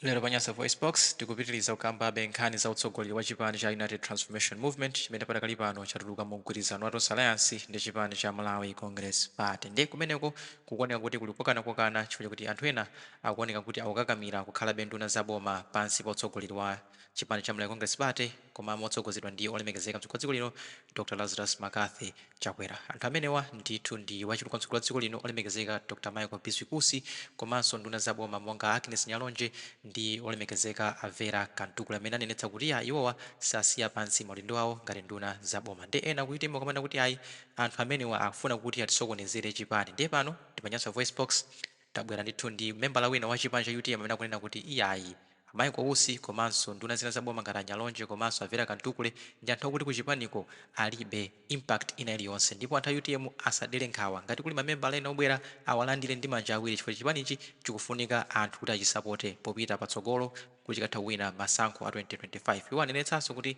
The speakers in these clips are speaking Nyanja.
Lero panyasa voice box tikupitiriza kukamba nkhani za utsogoleri wa chipani cha United Transformation Movement chimene padakali pano chatuluka mu mgwirizano wa Tonse Alliance ndi chipani cha Malawi Congress Party. Ndi kumeneko kukuoneka kuti kuli kokana chifukwa kuti anthu ena akuoneka kuti akukakamira kukhalabe nduna zaboma pansi pa utsogoleri wa chipani cha Malawi Congress Party koma motsogozedwa ndi olemekezeka mtsogoleri wa dziko lino Dr. Lazarus Makathi Chakwera. Anthu amenewa ndithu ndi wachitukwa mtsogoleri wa dziko lino olemekezeka Dr. Michael Biswikusi komanso nduna zaboma monga Agnes Nyalonje ndi olemekezeka Avera Kantukula amene anenetsa kuti iwowa sasiya pansi maudindo awo ngati nduna zaboma. Ndi ena kuitemba kamanda kuti ayi anthu amenewa akufuna kuti atisokonezere chipani. Ndiye pano tipanyasa voice box tabwera ndithu ndi membala wina wa chipani cha UTM amene akunena kuti iyayi Michael Usi komanso nduna zina zaboma ngati Nyalonje komanso Avera Kantukule ndi anthu akuti kuchipaniko alibe impact ina iliyonse, ndipo anthu a UTM asadere nkhawa ngati kuli mamembala ena obwera awalandire ndi manja awiri chifukwa chipanichi chikufunika anthu kuti achisapote popita patsogolo kuti chikatha kuwina masankho a 2025. Iwo anenetsanso kuti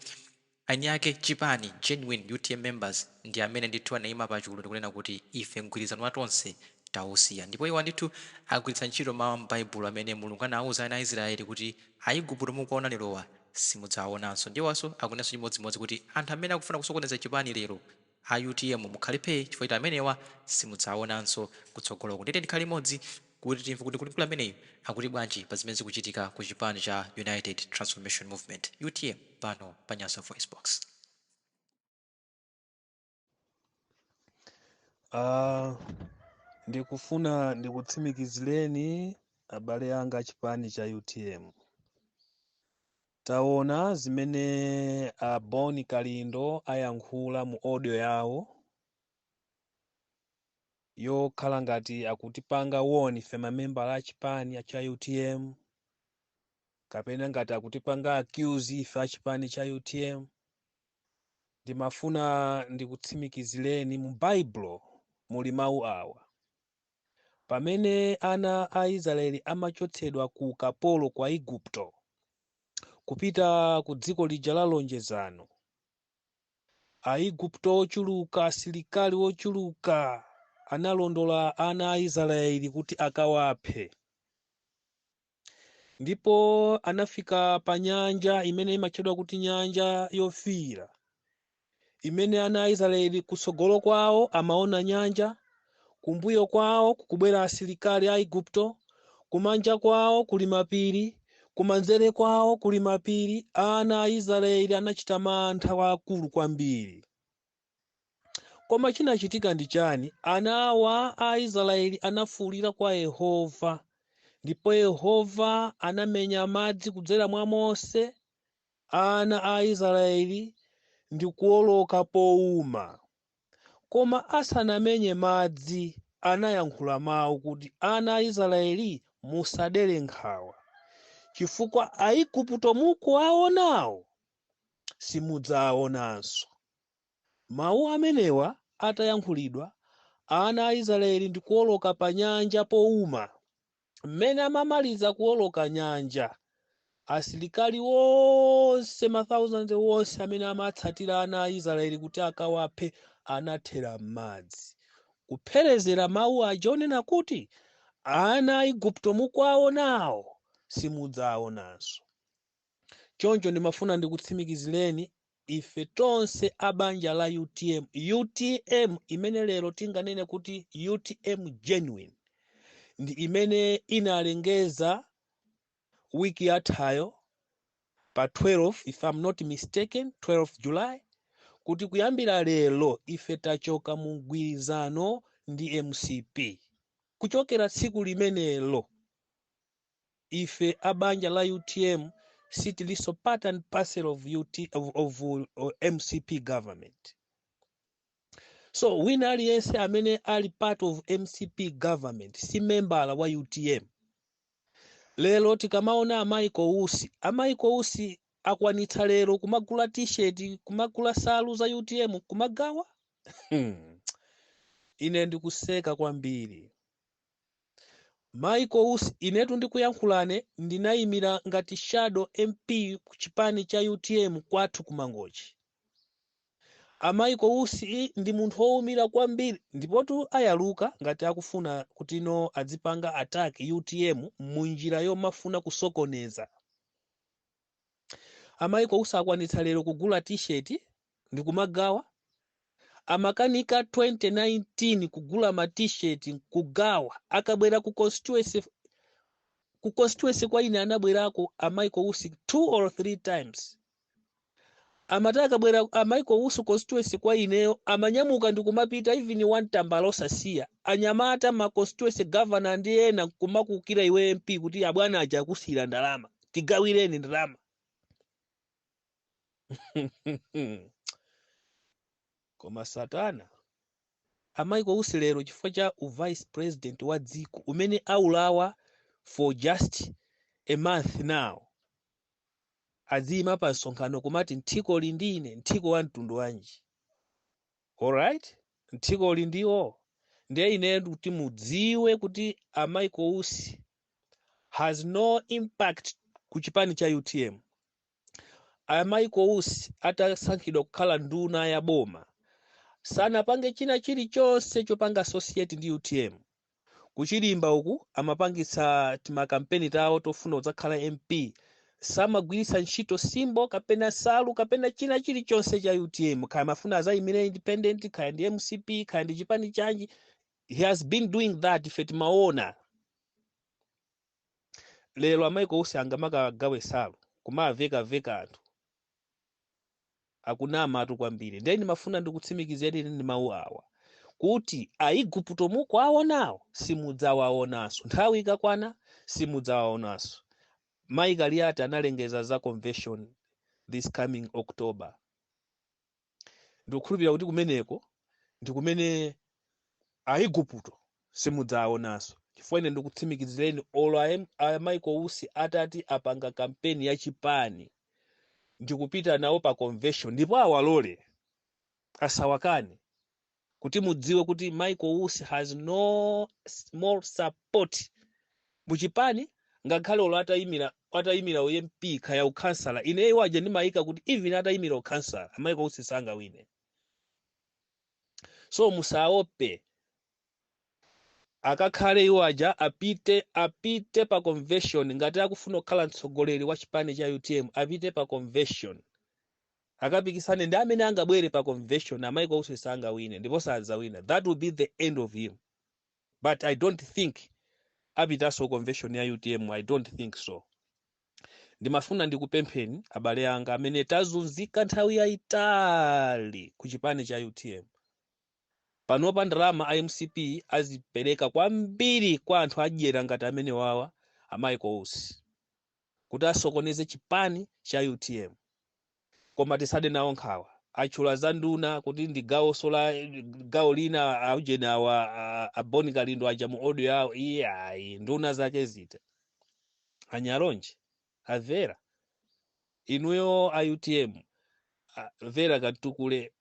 aini ake chipani genuine UTM members ndi amene ndithu anayima pachulu ndikunena kuti ife mgwirizano wa tonse tausiya. Ndipo iwo ndithu agwiritsa ntchito mawu m'Baibulo amene Mulungu anawuza ana a Israeli kuti Aigupto mukuona lerowa simudzawaonanso. Ndiwonso akunenso chimodzimodzi kuti anthu amene akufuna kusokoneza chipani lero a UTM mukhalepe chifukwa kuti amenewa simudzawaonanso kutsogoloko. Ndite ndikhale limodzi kuti timve kuti kulikula ameneyo akuti bwanji pa zimene zikuchitika ku chipani cha United Transformation Movement UTM pano pa Nyasa Voice Box. Ndikufuna ndikutsimikizireni abale anga achipani cha UTM. Taona zimene Boni Kalindo ayankhula mu audio yawo yokhala ngati akutipanga woni ife mamembala achipani cha UTM kapena ngati akutipanga accuse ife achipani cha UTM. Ndimafuna ndikutsimikizireni mu Baibulo muli mawu awa. Pamene ana a Israeli amachotsedwa ku ukapolo kwa Igupto kupita ku dziko lija la lonjezano, Aigupto ochuluka, asilikali ochuluka analondola ana a Israeli kuti akawaphe. Ndipo anafika pa nyanja imene imatchedwa kuti nyanja yofiira, imene ana a Israeli kusogolo kwawo amaona nyanja, kumbuyo kwawo kukubwera asilikali a Igupto, kumanja kwawo kuli mapiri, kumanzere kwawo kuli mapiri. Ana a Israeli anachita mantha akulu kwambiri. Koma chinachitika ndi chani? Ana awa a Israeli anafuwulira kwa Yehova, ndipo Yehova anamenya madzi kudzera mwa Mose. Ana a Israeli ndi kuwoloka powuma. Koma asanamenye madzi anayankhula mawu kuti ana a Israeli musadere nkhawa, chifukwa Aigupto mukuwaonawo simudzawaonanso. Mawu amenewa atayankhulidwa, ana a Israeli ndi kuwoloka pa nyanja powuma. Mmene amamaliza kuwoloka nyanja, asilikali wonse mathausands wonse amene amatsatira ana a Israeli kuti akawaphe anathera m'madzi, kupherezera mawu aja onena kuti ana a Igupto mukuwaonawo simudzawaonanso. Choncho ndimafuna ndikutsimikizireni ife tonse a banja la UTM. UTM imene lero tinganene kuti UTM genuine ndi imene inalengeza wiki yathayo pa 12, if I'm not mistaken, 12 July, kuti kuyambira lero ife tachoka mu mgwirizano ndi MCP. Kuchokera tsiku limenelo ife a banja la UTM sitiliso part and parcel of MCP government. So wina aliyense amene ali part of MCP government si membala wa UTM. Lero tikamaona Michael Usi akwanitsa lero kumagula t-shirt, kumagula salu za UTM, kumagawa. Ine ndikuseka kwambiri. Michael Usi inetu ndikuyankhulane ndinayimira ngati shadow MP ku chipani cha UTM kwathu kumangochi. amayi Kousi ndi munthu wowumira kwambiri ndipotu ayaluka ngati akufuna kuti ino adzipanga attack UTM munjira yomafuna kusokoneza. Amayi Kousi akwanitsa lero kugula t-shirt ndi kumagawa, amakanika 2019 kugula ma t-shirt kugawa, akabwera ku constituency kwa ine anabwerako amayi Kousi 2 or 3 times. Amataka bwera amayi Kousi constituency kwa ineyo amanyamuka ndi kumapita even one tambala osasiya anyamata ma constituency governor ndi ena kumakukira iwe MP kuti abwana aja akusira ndalama tigawireni ndalama. Koma satana amayi Kousi lero chifukwa cha vice president wa dziko umene aulawa for just a month now azima pa nsonkhano kumati nthiko lindine nthiko wa mtundu wanji. Alright, nthiko lindiwo ndiye ine kuti mudziwe kuti amayi Kousi has no impact ku chipani cha UTM. Amayi Kousi atasankhidwa kukhala nduna ya boma sanapange china chilichonse chopanga associate ndi UTM. Kuchilimba uku amapangisa timakampeni tawo tofuna kudzakhala MP, samagwiritsa ntchito simbo kapena salu kapena china chilichonse cha UTM, kaya mafuna azayimira independent kaya ndi MCP kaya ndi chipani chanji. He has been doing that ife timaona. Lero amayi Kousi angamakagawe salu kumaveka anthu akunama atu kwambiri. Ndeni mafuna ndikutsimikizeni ndi mawu awa kuti aiguputo mukwaonawo simudzawaonanso, nthawi ikakwana simudzawaonanso. Mayi Kaliati analengeza za convention this coming October. Ndikukhulupirira kuti kumeneko ndi kumene aiguputo simudzawaonanso. Chifukwa ine ndikutsimikizireni olo amayi Kousi atati apanga kampeni ya chipani ndikupita nawo pa convention ndipo awalole asawakane kuti mudziwe kuti Amayi Kousi has no small support muchipani. Ngakhale olo atayimira UMP kaya ukhansala ineyo waje ndimayika kuti even atayimira ukhansala Amayi Kousi sangawine. So musaope akakhale iwaja apite pa convention ngati akufuna kukhala mtsogoleri wa chipani cha UTM apite pa convention akapikisane ndi amene angabwere pa convention. Amayi Kousi sangawine ndipo sadzawina. That will be the end of him. But I don't think apitaso convention ya UTM. I don't think so. Ndimafuna ndikupempheni abale anga amene tazunzika nthawi yayitali ku chipani cha UTM. Panopa ndalama IMCP azipereka kwambiri kwa anthu adyera ngati amene wawa Amayi Kousi kuti asokoneze chipani cha UTM. Koma tisade nawo nkhawa achula za nduna kuti ndi gawo lina aujeni awa aboni kalindo aja mu audio yawo iyayi nduna zake zita anyalonje avera inuyo a UTM vera katukule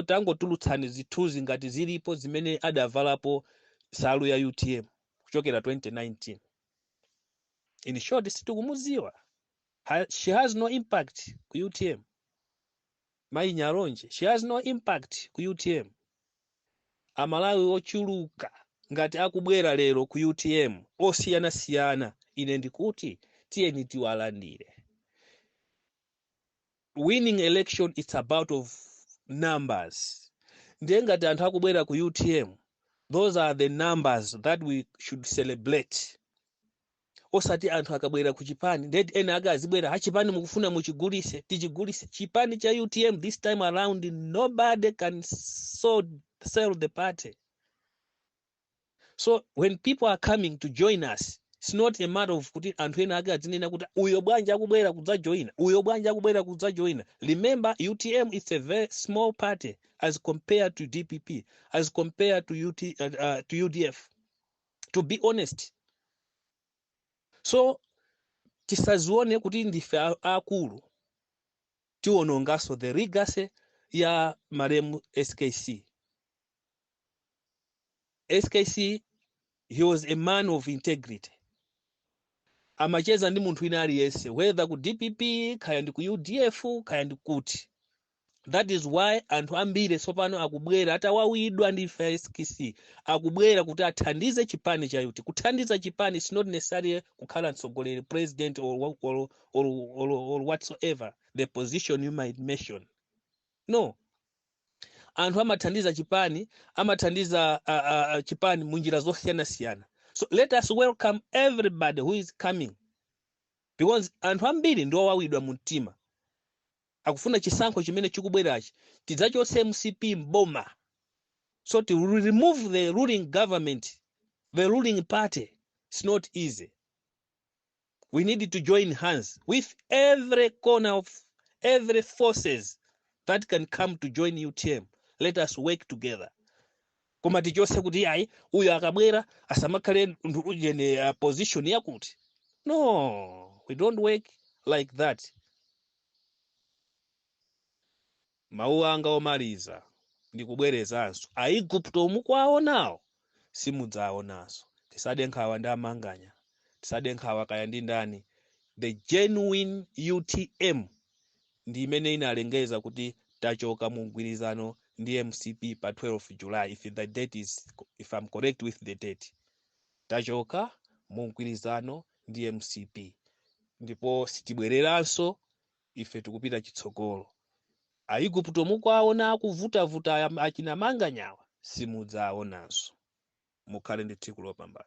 tangotulutsani zithunzi ngati zilipo zimene adavalapo salu ya UTM kuchokera 2019. In short, sitikumuziwa. She has no impact ku UTM. Mayi Nyalonje, she has no impact ku UTM. Amalawi ochuluka ngati akubwera lero ku UTM osiyana ine ndikuti tiyeni tiwalandire. Winning election, it's about of numbers. Ndiye ngati anthu akubwera ku UTM, those are the numbers that we should celebrate. Osati anthu akabwera ku chipani ndeti ena akazibwera hachipani mukufuna muchigulise tichigulise chipani cha UTM. This time around nobody can sell the party. So when people are coming to join us, it's not a matter of kuti anthu ena akazinena kuti uyo bwanja akubwera kudzajoina uyo bwanja akubwera kudzajoina. Remember, UTM is a very small party as compared to DPP, as compared to UDF, to be honest. So tisazione kuti ndife akulu tionongaso the legacy ya maremu SKC. SKC, he was a man of integrity. Amacheza ndi munthu ina aliyese whether ku DPP kaya ndi ku UDF kaya ndi kuti. That is why anthu ambiri tsopano akubwera atawawidwa ndi FSKC akubwera kuti athandize chipani cha UT. Kuthandiza chipani is not necessarily kukhala mtsogoleri, president or whatsoever the position you might mention. No. Anthu amathandiza chipani, amathandiza chipani munjira zosiyana-siyana. So let us welcome everybody who is coming, because anthu ambiri ndi owawidwa mu mtima akufuna chisankho chimene chikubwerachi tidzachotse MCP mboma, so to remove the ruling government, the ruling party. It's not easy. We need to join hands with every corner of every forces that can come to join UTM. Let us work together. Koma tichose kuti ayi uyo akabwera asamakhale ujene position yakuti. No, we don't work like that. Mawu anga omaliza ndikubwerezanso Aigupto mukwaonawo simudzaonanso. Tisade nkhawa ndi amanganya, tisade nkhawa kaya ndi ndani. The genuine UTM ndi imene inalengeza kuti tachoka mu mgwirizano ndi MCP pa 12 July, if I'm correct with the date. Tachoka mu mgwirizano ndi MCP ndipo sitibwereranso, ife tikupita chitsogolo. Aigupto mukwaona akuvutavuta achina manganyawa simudzaonanso. Mukhale ndi tsiku lopambana.